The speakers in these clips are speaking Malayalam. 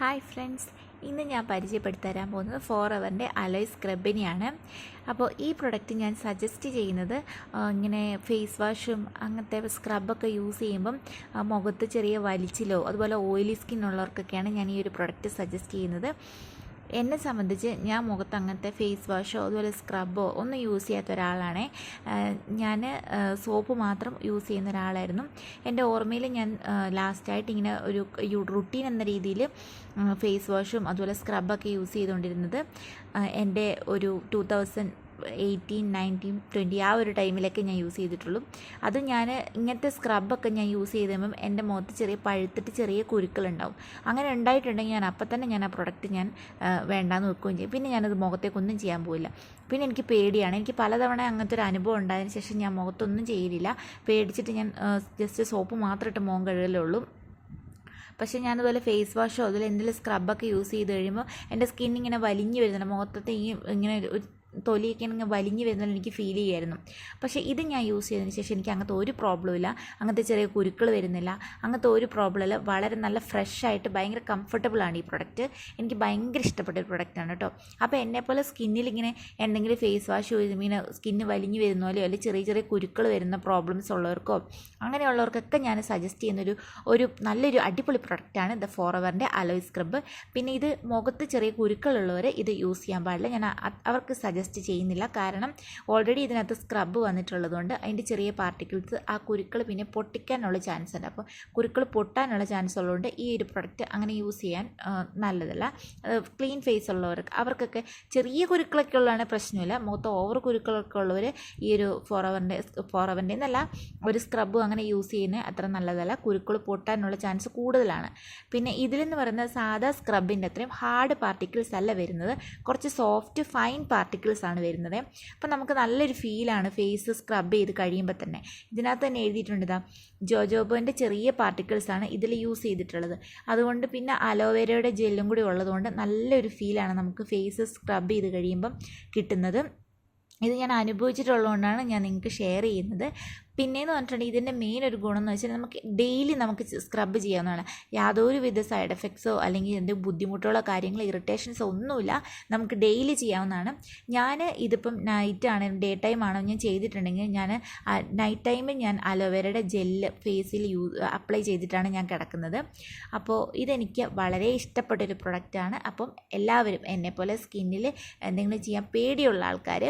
ഹായ് ഫ്രണ്ട്സ്, ഇന്ന് ഞാൻ പരിചയപ്പെടുത്തി തരാൻ പോകുന്നത് ഫോറവറിൻ്റെ അലോയ് സ്ക്രബിനെയാണ്. അപ്പോൾ ഈ പ്രൊഡക്റ്റ് ഞാൻ സജസ്റ്റ് ചെയ്യുന്നത് ഇങ്ങനെ ഫേസ് വാഷും അങ്ങനത്തെ സ്ക്രബൊക്കെ യൂസ് ചെയ്യുമ്പം മുഖത്ത് ചെറിയ വലിച്ചിലോ അതുപോലെ ഓയിലി സ്കിൻ ഉള്ളവർക്കൊക്കെയാണ് ഞാൻ ഈ ഒരു പ്രൊഡക്റ്റ് സജസ്റ്റ് ചെയ്യുന്നത്. എന്നെ സംബന്ധിച്ച് ഞാൻ മുഖത്ത് അങ്ങനത്തെ ഫേസ് വാഷോ അതുപോലെ സ്ക്രബോ ഒന്നും യൂസ് ചെയ്യാത്ത ഒരാളാണ്. ഞാൻ സോപ്പ് മാത്രം യൂസ് ചെയ്യുന്ന ഒരാളായിരുന്നു. എൻ്റെ ഓർമ്മയിൽ ഞാൻ ലാസ്റ്റായിട്ട് ഇങ്ങനെ ഒരു റുട്ടീൻ എന്ന രീതിയിൽ ഫേസ് വാഷും അതുപോലെ സ്ക്രബൊക്കെ യൂസ് ചെയ്തുകൊണ്ടിരുന്നത് എൻ്റെ ഒരു 2018, 19, 20 ആ ഒരു ടൈമിലൊക്കെ ഞാൻ യൂസ് ചെയ്തിട്ടുള്ളൂ. അത് ഞാൻ ഇങ്ങനത്തെ സ്ക്രബൊക്കെ ഞാൻ യൂസ് ചെയ്ത് കഴിയുമ്പം എൻ്റെ മുഖത്ത് ചെറിയ പഴുത്തിട്ട് ചെറിയ കുരുക്കളുണ്ടാവും. അങ്ങനെ ഉണ്ടായിട്ടുണ്ടെങ്കിൽ ഞാൻ അപ്പം തന്നെ ആ പ്രൊഡക്റ്റ് ഞാൻ വേണ്ടാന്ന് വെക്കുകയും ചെയ്യും. പിന്നെ ഞാനത് മുഖത്തേക്കൊന്നും ചെയ്യാൻ പോയില്ല. പിന്നെ എനിക്ക് പേടിയാണ്. എനിക്ക് പലതവണ അങ്ങനത്തെ ഒരു അനുഭവം ഉണ്ടായതിന് ശേഷം ഞാൻ മുഖത്തൊന്നും ചെയ്യില്ല. പേടിച്ചിട്ട് ഞാൻ ജസ്റ്റ് സോപ്പ് മാത്രം ഇട്ട് മുഖം കഴുകലുള്ളൂ. പക്ഷേ ഞാനതുപോലെ ഫേസ് വാഷോ അതുപോലെ എന്തെങ്കിലും സ്ക്രബൊക്കെ യൂസ് ചെയ്ത് കഴിയുമ്പോൾ എൻ്റെ സ്കിൻ ഇങ്ങനെ വലിഞ്ഞു വരുന്നുണ്ട്. മുഖത്തത്തെ ഇങ്ങനെ ഒരു തൊലിയൊക്കെ ഇങ്ങനെ വലിഞ്ഞു വരുന്നത് എനിക്ക് ഫീൽ ചെയ്യുമായിരുന്നു. പക്ഷേ ഇത് ഞാൻ യൂസ് ചെയ്തതിന് ശേഷം എനിക്ക് അങ്ങനത്തെ ഒരു പ്രോബ്ലം ഇല്ല. അങ്ങനത്തെ ചെറിയ കുരുക്കൾ വരുന്നില്ല. അങ്ങനത്തെ ഒരു പ്രോബ്ലം ഇല്ല. വളരെ നല്ല ഫ്രഷ് ആയിട്ട് ഭയങ്കര കംഫർട്ടബിളാണ് ഈ പ്രൊഡക്റ്റ്. എനിക്ക് ഭയങ്കര ഇഷ്ടപ്പെട്ട ഒരു പ്രൊഡക്റ്റാണ് കേട്ടോ. അപ്പോൾ എന്നെപ്പോലെ സ്കിന്നിൽ ഇങ്ങനെ എന്തെങ്കിലും ഫേസ് വാഷ് യൂസ് ഇങ്ങനെ സ്കിന്ന് വലിഞ്ഞു വരുന്ന പോലെയോ അല്ലെങ്കിൽ ചെറിയ ചെറിയ കുരുക്കൾ വരുന്ന പ്രോബ്ലംസ് ഉള്ളവർക്കോ അങ്ങനെയുള്ളവർക്കൊക്കെ ഞാൻ സജസ്റ്റ് ചെയ്യുന്നൊരു നല്ലൊരു അടിപൊളി പ്രൊഡക്റ്റാണ് ദ ഫോറവറിൻ്റെ അലോയ് സ്ക്രബ്. പിന്നെ ഇത് മുഖത്ത് ചെറിയ കുരുക്കളുള്ളവർ ഇത് യൂസ് ചെയ്യാൻ പാടില്ല. ഞാൻ അവർക്ക് സജസ്റ്റ് ചെയ്യുന്നില്ല. കാരണം ഓൾറെഡി ഇതിനകത്ത് സ്ക്രബ് വന്നിട്ടുള്ളതുകൊണ്ട് അതിൻ്റെ ചെറിയ പാർട്ടിക്കിൾസ് ആ കുരുക്കൾ പിന്നെ പൊട്ടിക്കാനുള്ള ചാൻസ് ഉണ്ട്. അപ്പോൾ കുരുക്കൾ പൊട്ടാനുള്ള ചാൻസ് ഉള്ളതുകൊണ്ട് ഈ ഒരു പ്രൊഡക്റ്റ് അങ്ങനെ യൂസ് ചെയ്യാൻ നല്ലതല്ല. ക്ലീൻ ഫേസ് ഉള്ളവർക്ക് അവർക്കൊക്കെ ചെറിയ കുരുക്കളൊക്കെ ഉള്ളതാണ് പ്രശ്നമില്ല. മുഖത്ത് ഓവർ കുരുക്കളൊക്കെ ഉള്ളവർ ഈ ഒരു ഫോറവറിൻ്റെ എന്നല്ല ഒരു സ്ക്രബ് അങ്ങനെ യൂസ് ചെയ്യുന്നത് അത്ര നല്ലതല്ല. കുരുക്കൾ പൊട്ടാനുള്ള ചാൻസ് കൂടുതലാണ്. പിന്നെ ഇതിലെന്ന് പറയുന്നത് സാധാ സ്ക്രബിൻ്റെ അത്രയും ഹാർഡ് പാർട്ടിക്കിൾസ് അല്ല വരുന്നത്. കുറച്ച് സോഫ്റ്റ് ഫൈൻ പാർട്ടിക്കിൾസ് ആണ് വരുന്നത്. അപ്പോൾ നമുക്ക് നല്ലൊരു ഫീലാണ് ഫേസ് സ്ക്രബ് ചെയ്ത് കഴിയുമ്പോൾ തന്നെ. ഇതിനകത്ത് തന്നെ എഴുതിയിട്ടുണ്ട് ഇതാ ജോജോബോൻ്റെ ചെറിയ പാർട്ടിക്കിൾസാണ് ഇതിൽ യൂസ് ചെയ്തിട്ടുള്ളത്. അതുകൊണ്ട് പിന്നെ അലോവേരയുടെ ജെല്ലും കൂടി ഉള്ളതുകൊണ്ട് നല്ലൊരു ഫീലാണ് നമുക്ക് ഫേസ് സ്ക്രബ് ചെയ്ത് കഴിയുമ്പം കിട്ടുന്നത്. ഇത് ഞാൻ അനുഭവിച്ചിട്ടുള്ളതുകൊണ്ടാണ് ഞാൻ നിങ്ങൾക്ക് ഷെയർ ചെയ്യുന്നത്. പിന്നെയെന്ന് പറഞ്ഞിട്ടുണ്ടെങ്കിൽ ഇതിൻ്റെ മെയിൻ ഒരു ഗുണം എന്ന് വെച്ചാൽ നമുക്ക് ഡെയിലി നമുക്ക് സ്ക്രബ് ചെയ്യാവുന്നതാണ്. യാതൊരുവിധ സൈഡ് എഫക്ട്സോ അല്ലെങ്കിൽ എന്തെങ്കിലും ബുദ്ധിമുട്ടുള്ള കാര്യങ്ങളോ ഇറിറ്റേഷൻസോ ഒന്നുമില്ല. നമുക്ക് ഡെയിലി ചെയ്യാവുന്നതാണ്. ഞാൻ ഇതിപ്പം നൈറ്റാണ് ഡേ ടൈം ആണോ ഞാൻ ചെയ്തിട്ടുണ്ടെങ്കിൽ ഞാൻ നൈറ്റ് ടൈമിൽ ഞാൻ അലോവേരയുടെ ജെല്ല് ഫേസിൽ അപ്ലൈ ചെയ്തിട്ടാണ് ഞാൻ കിടക്കുന്നത്. അപ്പോൾ ഇതെനിക്ക് വളരെ ഇഷ്ടപ്പെട്ടൊരു പ്രൊഡക്റ്റാണ്. അപ്പം എല്ലാവരും എന്നെപ്പോലെ സ്കിന്നിൽ എന്തെങ്കിലും ചെയ്യാൻ പേടിയുള്ള ആൾക്കാർ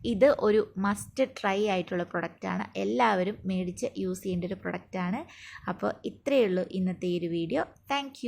ഇത് ഒരു മസ്റ്റ് ട്രൈ ആയിട്ടുള്ള പ്രൊഡക്റ്റാണ്. എല്ലാവരും മേടിച്ച് യൂസ് ചെയ്യേണ്ട ഒരു പ്രൊഡക്റ്റാണ്. അപ്പോൾ ഇത്രയേ ഉള്ളൂ ഇന്നത്തെ ഈ ഒരു വീഡിയോ. താങ്ക്